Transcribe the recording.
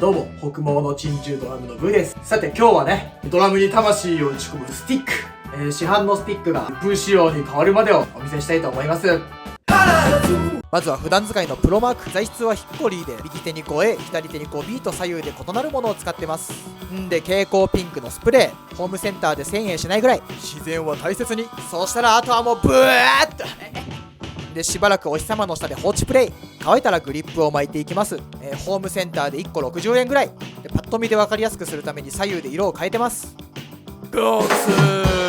どうも、北毛の珍獣ドラムのグーです。さて今日はね、ドラムに魂を打ち込むスティック、市販のスティックが風仕様に変わるまでをお見せしたいと思います。まずは普段使いのプロマーク。材質はヒッコリーで、右手に 5A、左手に 5B と左右で異なるものを使ってます。で、蛍光ピンクのスプレー、ホームセンターで1000円しないぐらい。自然は大切に。そうしたらあとはもうブワーッとで、しばらくお日様の下で放置プレイ。乾いたらグリップを巻いていきます。ホームセンターで1個60円ぐらいで、パッと見で分かりやすくするために左右で色を変えてます。ゴークス